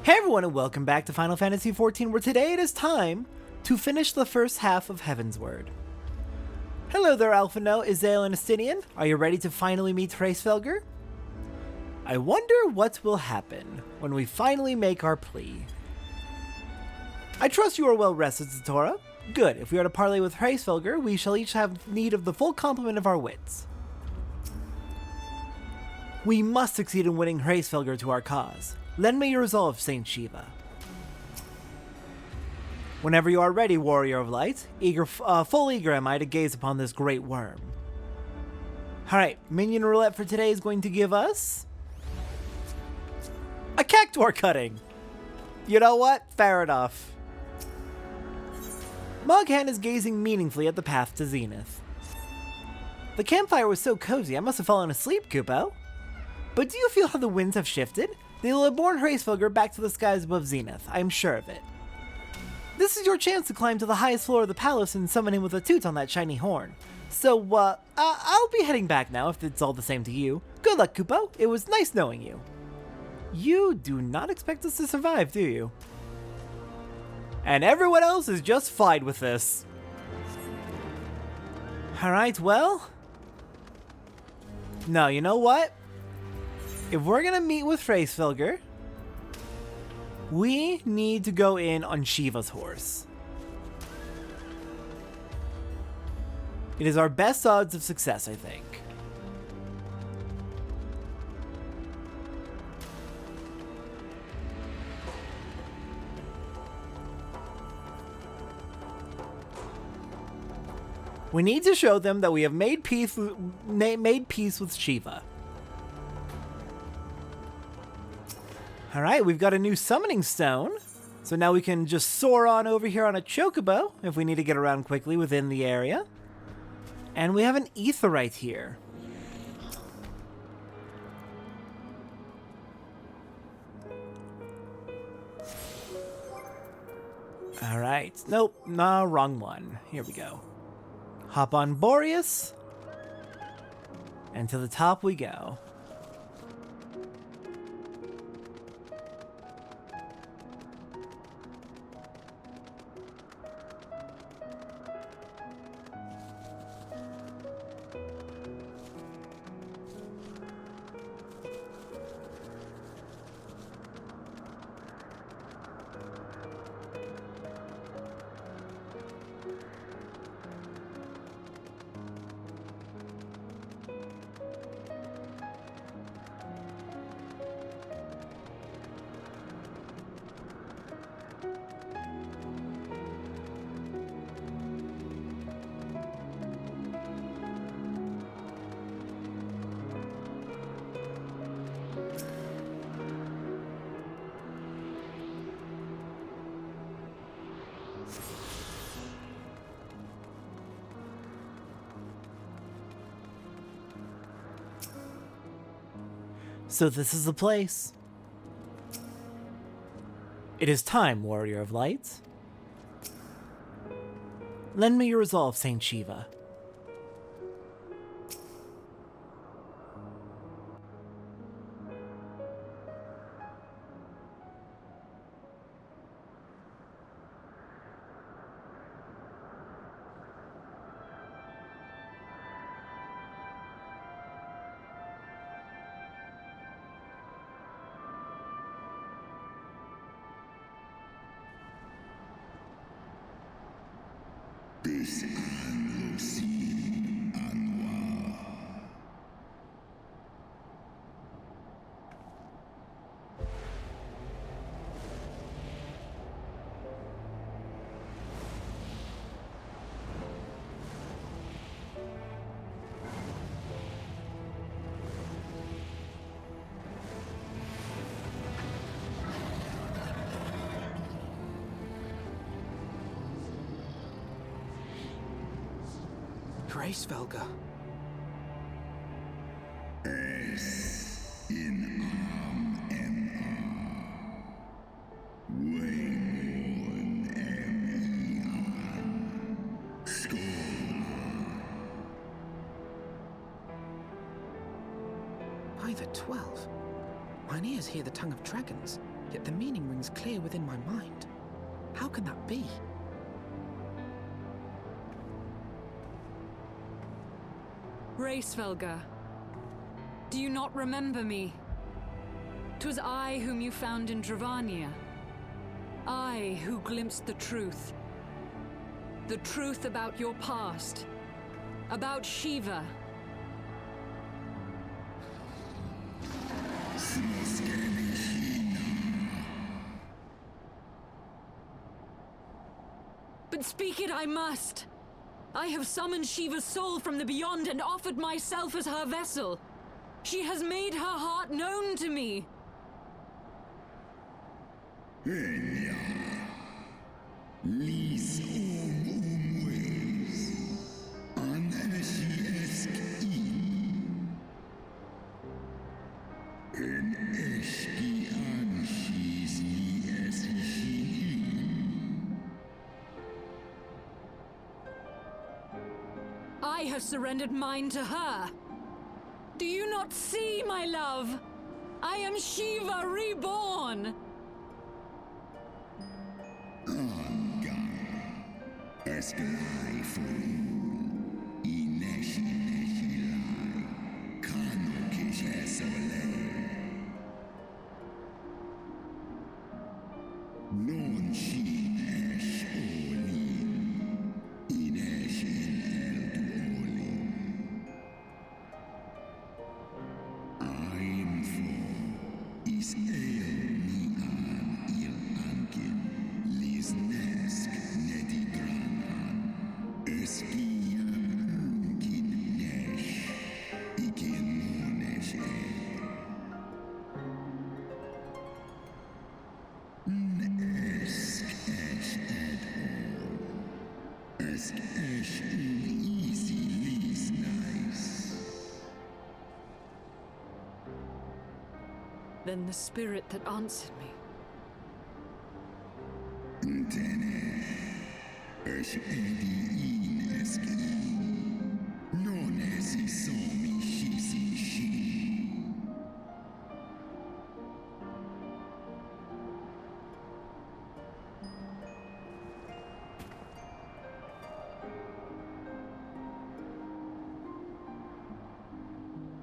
Hey everyone, and welcome back to Final Fantasy XIV, where today it is time to finish the first half of Heavensward. Hello there, Alphino, Izael, and Estinian. Are you ready to finally meet Hraesvelgr? I wonder what will happen when we finally make our plea. I trust you are well rested, Zatora. Good, if we are to parley with Hraesvelgr, we shall each have need of the full complement of our wits. We must succeed in winning Hraesvelgr to our cause. Lend me your resolve, Saint Shiva. Whenever you are ready, Warrior of Light, full eager am I to gaze upon this great worm. Alright, minion roulette for today is going to give us a cactuar cutting. You know what? Fair enough. Moghan is gazing meaningfully at the path to Zenith. The campfire was so cozy, I must have fallen asleep, Kupo. But do you feel how the winds have shifted? They will have borne Hraesvelgr back to the skies above Zenith, I am sure of it. This is your chance to climb to the highest floor of the palace and summon him with a toot on that shiny horn. So, I'll be heading back now if it's all the same to you. Good luck, Kupo. It was nice knowing you. You do not expect us to survive, do you? And everyone else is just fine with this. Alright, well. No, you know what? If we're gonna meet with Hraesvelgr, we need to go in on Shiva's horse. It is our best odds of success, I think. We need to show them that we have made peace with Shiva. Alright, we've got a new summoning stone. So now we can just soar on over here on a chocobo if we need to get around quickly within the area. And we have an aetheryte here. Alright, nope, no, wrong one. Here we go. Hop on Boreas. And to the top we go. So this is the place. It is time, Warrior of Light. Lend me your resolve, Saint Shiva. Hraesvelgr. By the 12. Mine ears hear the tongue of dragons. yet the meaning rings clear within my mind. How can that be? Hraesvelgr, do you not remember me? 'Twas I whom you found in Dravania. I who glimpsed the truth. The truth about your past. About Shiva. But speak it I must. I have summoned Shiva's soul from the beyond and offered myself as her vessel. She has made her heart known to me. I have surrendered mine to her. Do you not see, my love? I am Shiva reborn. Then the spirit that answered me.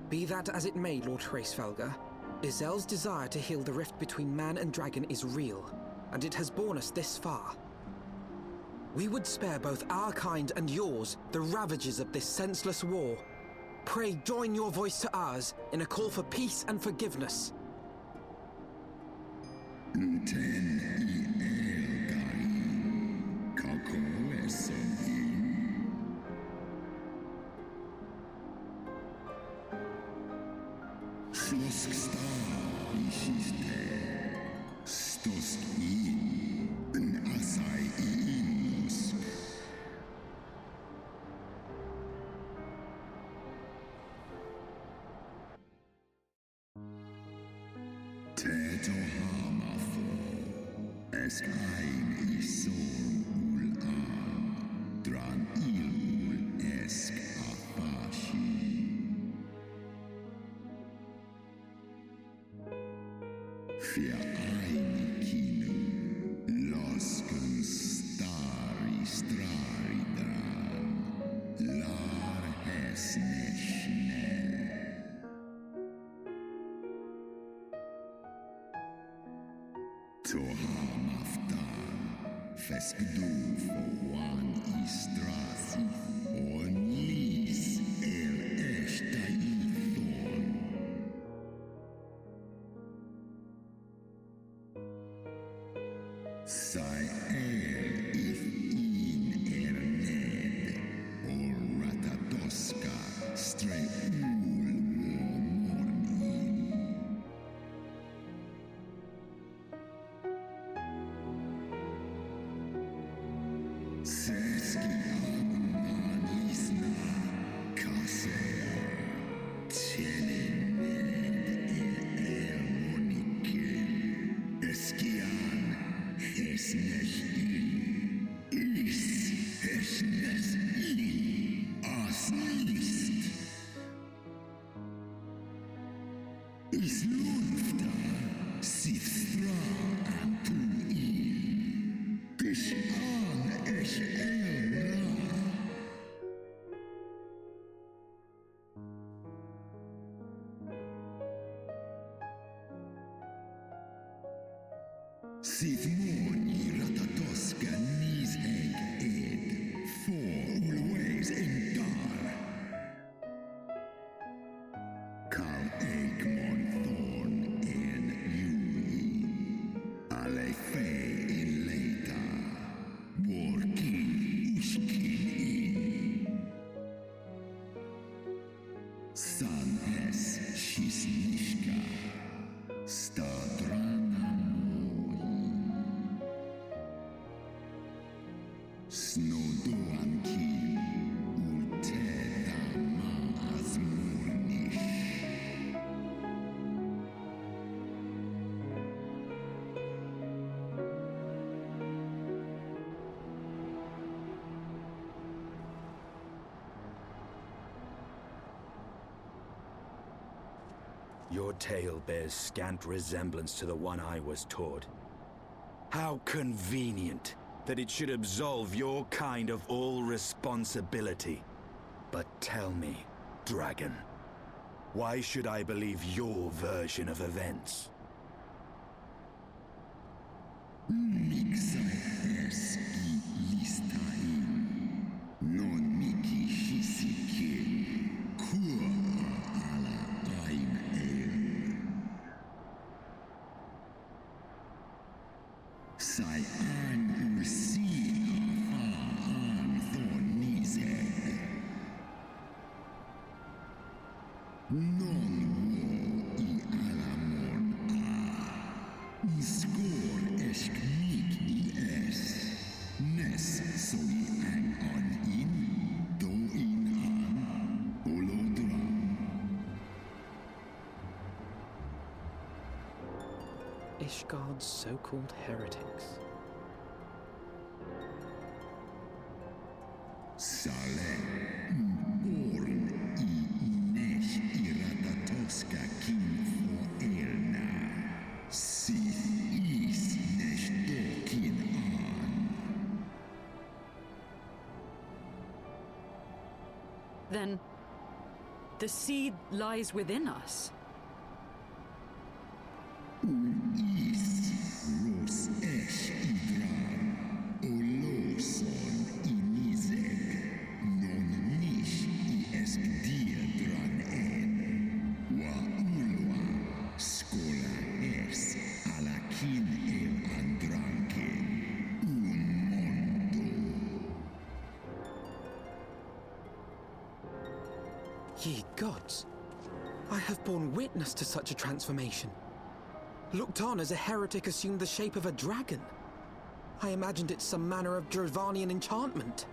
Be that as it may, Lord Hraesvelgr, Izel's desire to heal the rift between man and dragon is real, and it has borne us this far. We would spare both our kind and yours the ravages of this senseless war. Pray join your voice to ours in a call for peace and forgiveness. Is lufta, si strong. Sithmon I Ratatoska Nisheg Ed, for always in Dar. Kal Egmon Thorn en Yui, Ale Fey in Leita, Working Ushkin in. San es Shisnishka, Stadrana Moi. Snodoan Kim, Ulteda Maas Murnish. Your tale bears scant resemblance to the one I was taught. How convenient that it should absolve your kind of all responsibility. But tell me, dragon, why should I believe your version of events? Mixa es I listain, non miki shisikin, kua ala aim el. Sai an ursin an thon nizeg. Non wo I alamon a. I skor esk mik I es. Nes so I ang an in, do in an, olodra. Ishgard's so-called heretics. Sale, orn I nesh I ratatoska kin for elna. Sith is nesh dokin an. Then, the seed lies within us. Is ros esh idran, oloson inizeg, non nish I esk diedran en, wa ulwa skola es alakin el andranken, mondo. Ye gods! I have borne witness to such a transformation. Looked on as a heretic assumed the shape of a dragon. I imagined it some manner of Dravanian enchantment.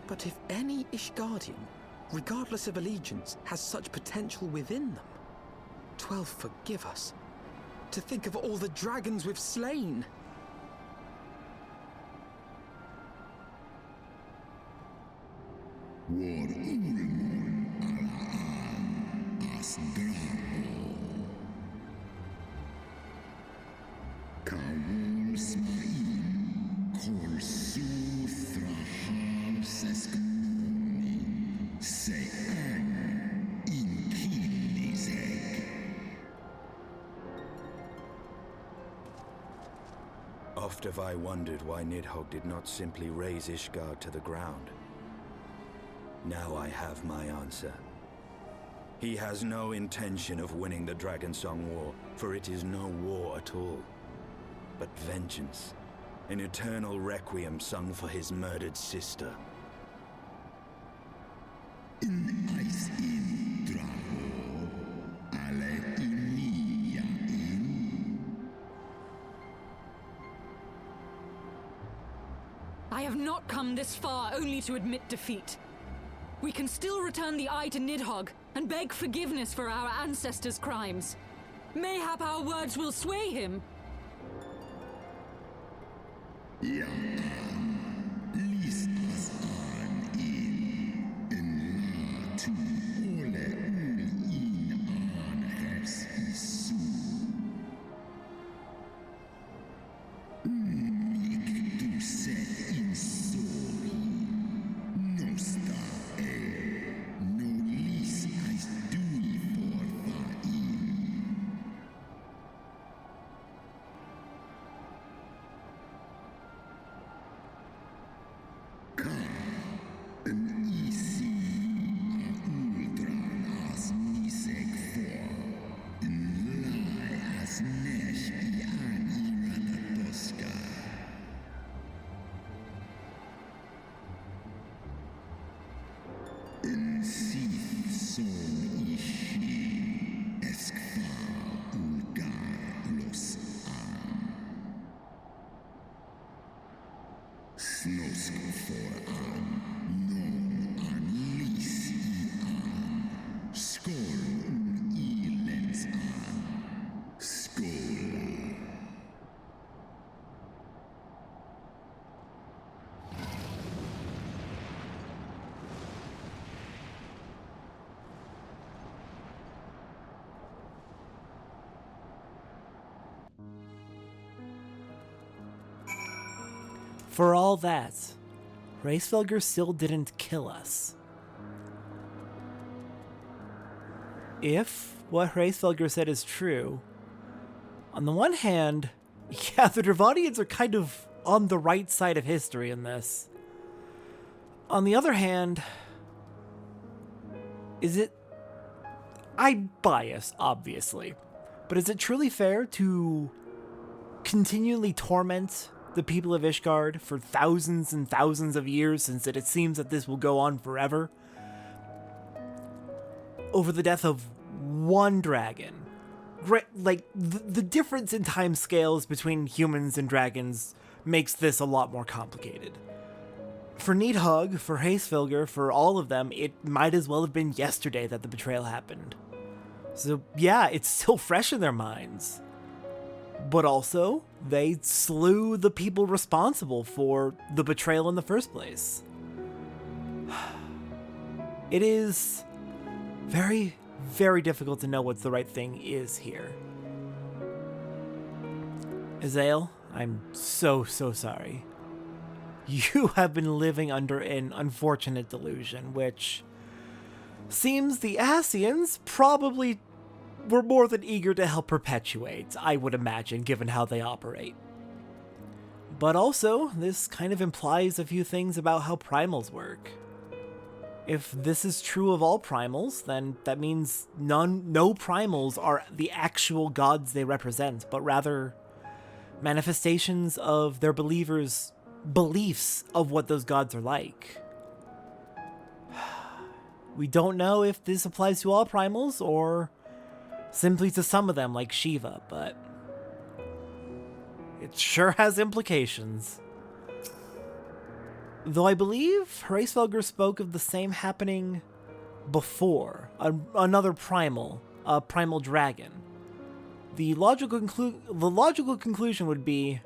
But if any Ishgardian, regardless of allegiance, has such potential within them, 12 forgive us. To think of all the dragons we've slain! War ulmon alaan as drabo. Kawol smain kol su thrahal seskmoni se ang in kinizeg. Oft have I wondered why Nidhogg did not simply raze Ishgard to the ground. Now I have my answer. He has no intention of winning the Dragonsong War, for it is no war at all, but vengeance, an eternal requiem sung for his murdered sister. In ice in drabo, ale inia in. I have not come this far only to admit defeat. We can still return the eye to Nidhogg and beg forgiveness for our ancestors' crimes. Mayhap our words will sway him. Ja an, lis as an in la tu ole ul in an hers isu. Mik du set in sori, nosta no lis as dui for fa in. Nisi ultran as nisek for. Lai as nesh ian iratatoska. Unsith son ishi eskfa ulgar los an. Snosk for an, non an lis I an. Skol ilens an. Skola. For all that, Hraesvelgr still didn't kill us. If what Hraesvelgr said is true, on the one hand, yeah, the Dravanians are kind of on the right side of history in this. On the other hand, is it... I'm biased, obviously, but is it truly fair to continually torment the people of Ishgard for thousands and thousands of years, since it seems that this will go on forever, over the death of one dragon? Like, the difference in time scales between humans and dragons makes this a lot more complicated. For Nidhogg, for Hraesvelgr, for all of them, it might as well have been yesterday that the betrayal happened. So yeah, it's still fresh in their minds. But also, they slew the people responsible for the betrayal in the first place. It is very, very difficult to know what the right thing is here. Azael, I'm so sorry. You have been living under an unfortunate delusion, which seems the Ascians probably were more than eager to help perpetuate, I would imagine, given how they operate. But also, this kind of implies a few things about how primals work. If this is true of all primals, then that means no primals are the actual gods they represent, but rather manifestations of their believers' beliefs of what those gods are like. We don't know if this applies to all primals, or simply to some of them, like Shiva, but it sure has implications. Though I believe Hraesvelgr spoke of the same happening before, another primal, a primal dragon. The logical conclusion would be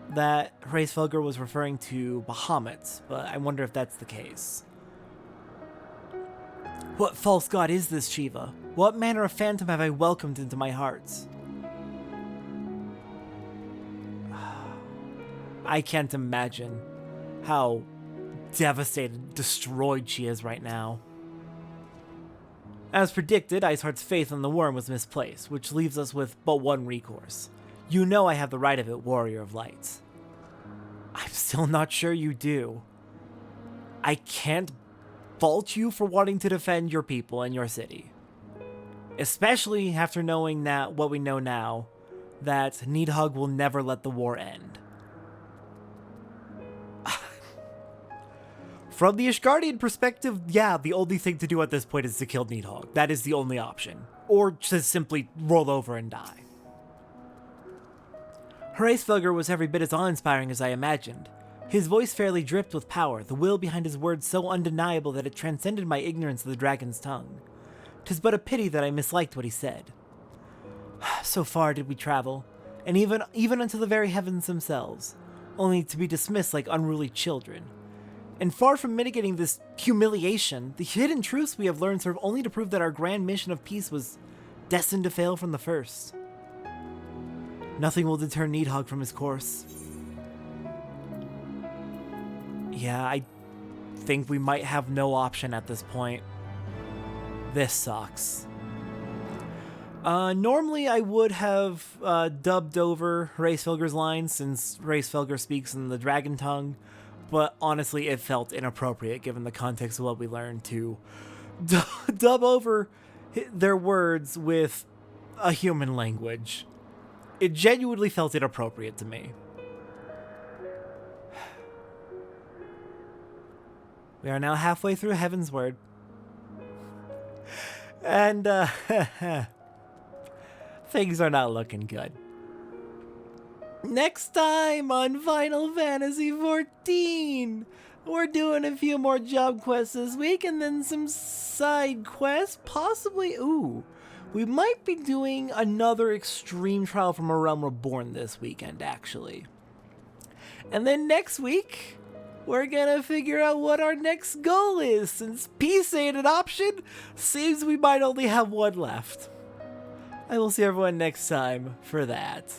that Hraesvelgr was referring to Bahamut, but I wonder if that's the case. What false god is this, Shiva? What manner of phantom have I welcomed into my heart? I can't imagine how devastated, destroyed she is right now. As predicted, Iceheart's faith in the worm was misplaced, which leaves us with but one recourse. You know I have the right of it, Warrior of Light. I'm still not sure you do. I can't fault you for wanting to defend your people and your city. Especially after knowing that what we know now, that Nidhogg will never let the war end. From the Ishgardian perspective, yeah, the only thing to do at this point is to kill Nidhogg. That is the only option. Or to simply roll over and die. Hraesvelgr was every bit as awe-inspiring as I imagined. His voice fairly dripped with power, the will behind his words so undeniable that it transcended my ignorance of the dragon's tongue. 'Tis but a pity that I misliked what he said. So far did we travel, and even unto the very heavens themselves, only to be dismissed like unruly children. And far from mitigating this humiliation, the hidden truths we have learned serve only to prove that our grand mission of peace was destined to fail from the first. Nothing will deter Nidhogg from his course. Yeah, I think we might have no option at this point. This sucks. Normally I would have dubbed over Hraesvelgr's lines, since Hraesvelgr speaks in the dragon tongue, but honestly, it felt inappropriate given the context of what we learned to dub over their words with a human language. It genuinely felt inappropriate to me. We are now halfway through Heavensward. And, things are not looking good. Next time on Final Fantasy XIV, we're doing a few more job quests this week and then some side quests, possibly, we might be doing another extreme trial from A Realm Reborn this weekend, actually. And then next week, we're gonna figure out what our next goal is. Since peace ain't an option, seems we might only have one left. I will see everyone next time for that.